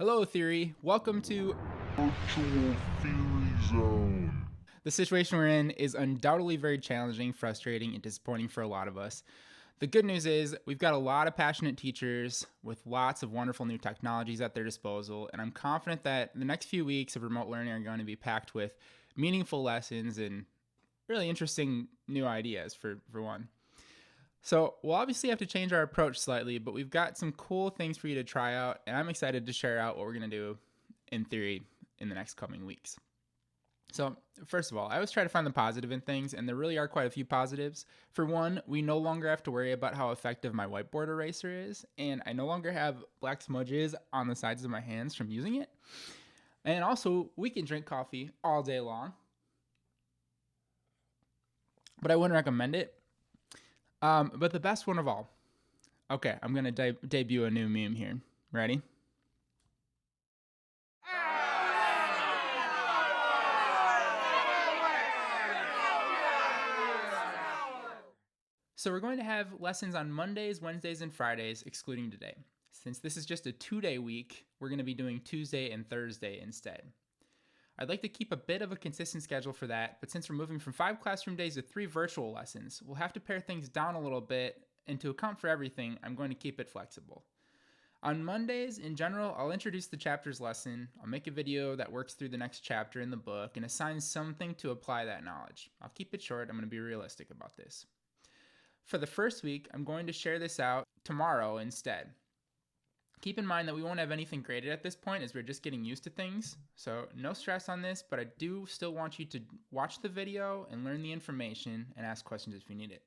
Hello, Theory. Welcome to Virtual Theory Zone. the situation we're in is undoubtedly very challenging, frustrating, and disappointing for a lot of us. The good news is we've got a lot of passionate teachers with lots of wonderful new technologies at their disposal, and I'm confident that the next few weeks of remote learning are going to be packed with meaningful lessons and really interesting new ideas for one. So we'll obviously have to change our approach slightly, but we've got some cool things for you to try out, and I'm excited to share out what we're going to do in theory in the next coming weeks. So, first of all, I always try to find the positive in things, and there really are quite a few positives. For one, we no longer have to worry about how effective my whiteboard eraser is, and I no longer have black smudges on the sides of my hands from using it. And also, we can drink coffee all day long, but I wouldn't recommend it. But the best one of all. Okay, I'm going to debut a new meme here. Ready? So we're going to have lessons on Mondays, Wednesdays, and Fridays, excluding today. Since this is just a 2-day week, we're going to be doing Tuesday and Thursday instead. I'd like to keep a bit of a consistent schedule for that, but since we're moving from 5 classroom days to 3 virtual lessons, we'll have to pare things down a little bit, and to account for everything, I'm going to keep it flexible. On Mondays, in general, I'll introduce the chapter's lesson, I'll make a video that works through the next chapter in the book, and assign something to apply that knowledge. I'll keep it short, I'm going to be realistic about this. For the first week, I'm going to share this out tomorrow instead. Keep in mind that we won't have anything graded at this point as we're just getting used to things, so no stress on this, but I do still want you to watch the video and learn the information and ask questions if you need it.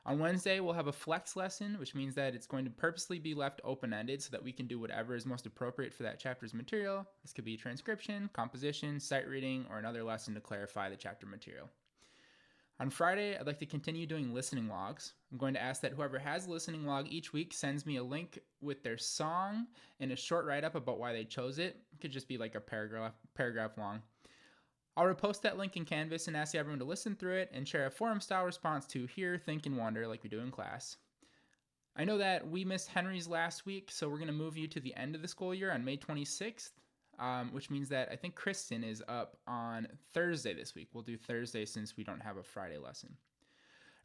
On Wednesday, we'll have a flex lesson, which means that it's going to purposely be left open-ended so that we can do whatever is most appropriate for that chapter's material. This could be transcription, composition, sight reading, or another lesson to clarify the chapter material. On Friday, I'd like to continue doing listening logs. I'm going to ask that whoever has a listening log each week sends me a link with their song and a short write-up about why they chose it. It could just be like a paragraph long. I'll repost that link in Canvas and ask everyone to listen through it and share a forum-style response to hear, think, and wonder like we do in class. I know that we missed Henry's last week, so we're going to move you to the end of the school year on May 26th. Which means that I think Kristen is up on Thursday this week. We'll do Thursday since we don't have a Friday lesson.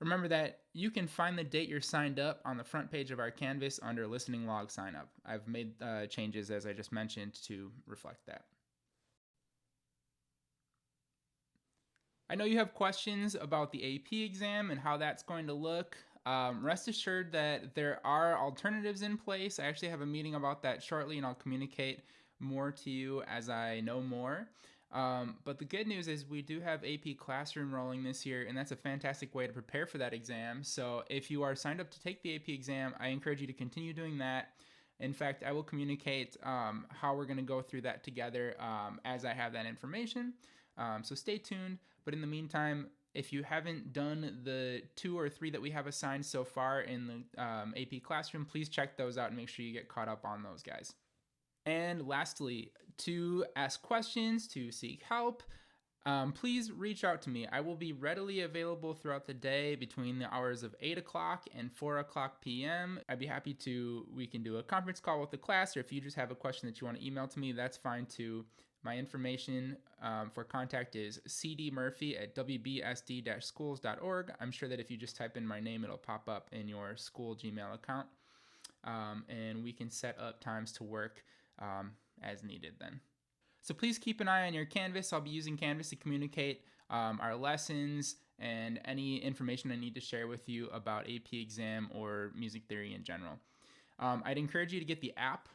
Remember that you can find the date you're signed up on the front page of our Canvas under listening log sign up. I've made changes, as I just mentioned, to reflect that. I know you have questions about the AP exam and how that's going to look. Rest assured that there are alternatives in place. I actually have a meeting about that shortly, and I'll communicate more to you as I know more. But the good news is we do have AP Classroom rolling this year, and that's a fantastic way to prepare for that exam. So if you are signed up to take the AP exam, I encourage you to continue doing that. In fact, I will communicate how we're going to go through that together as I have that information. So stay tuned. But in the meantime, if you haven't done the 2 or 3 that we have assigned so far in the AP Classroom, please check those out and make sure you get caught up on those guys. And lastly, to ask questions, to seek help, please reach out to me. I will be readily available throughout the day between the hours of 8 o'clock and 4 o'clock p.m. I'd be happy we can do a conference call with the class, or if you just have a question that you want to email to me, that's fine too. My information for contact is cdmurphy@wbsd-schools.org. I'm sure that if you just type in my name, it'll pop up in your school Gmail account. And we can set up times to work as needed then. So please keep an eye on your Canvas. I'll be using Canvas to communicate our lessons and any information I need to share with you about AP exam or music theory in general. I'd encourage you to get the app.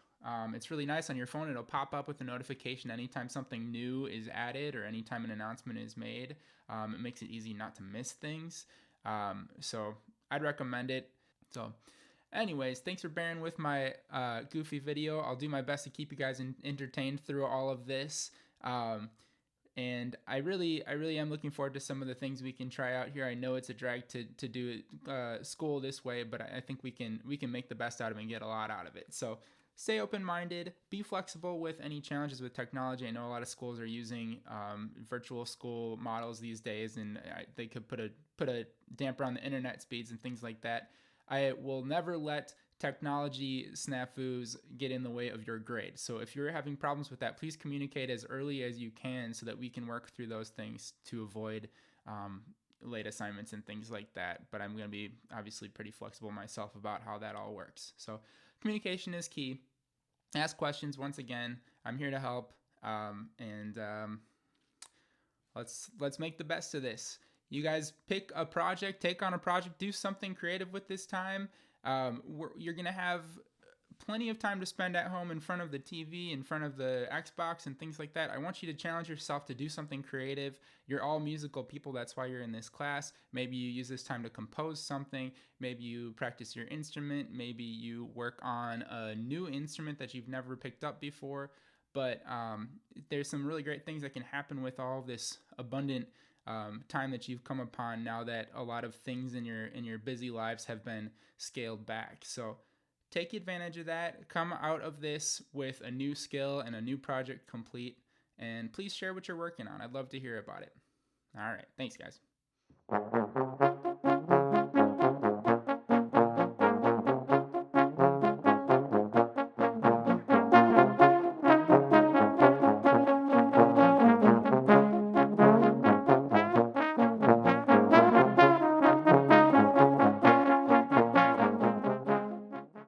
It's really nice on your phone. It'll pop up with a notification anytime something new is added or anytime an announcement is made. It makes it easy not to miss things. So I'd recommend it. So anyways, thanks for bearing with my goofy video. I'll do my best to keep you guys entertained through all of this. And I really am looking forward to some of the things we can try out here. I know it's a drag to do school this way, but I think we can make the best out of it and get a lot out of it. So stay open-minded, be flexible with any challenges with technology. I know a lot of schools are using virtual school models these days, and they could put a damper on the internet speeds and things like that. I will never let technology snafus get in the way of your grade. So if you're having problems with that, please communicate as early as you can so that we can work through those things to avoid late assignments and things like that. But I'm going to be obviously pretty flexible myself about how that all works. So communication is key. Ask questions. Once again, I'm here to help. Let's make the best of this. You guys pick a project, take on a project, do something creative with this time. You're going to have plenty of time to spend at home in front of the TV, in front of the Xbox and things like that. I want you to challenge yourself to do something creative. You're all musical people. That's why you're in this class. Maybe you use this time to compose something. Maybe you practice your instrument. Maybe you work on a new instrument that you've never picked up before. But there's some really great things that can happen with all this abundant time that you've come upon now that a lot of things in your busy lives have been scaled back. So take advantage of that. Come out of this with a new skill and a new project complete. And please share what you're working on. I'd love to hear about it. All right. Thanks, guys.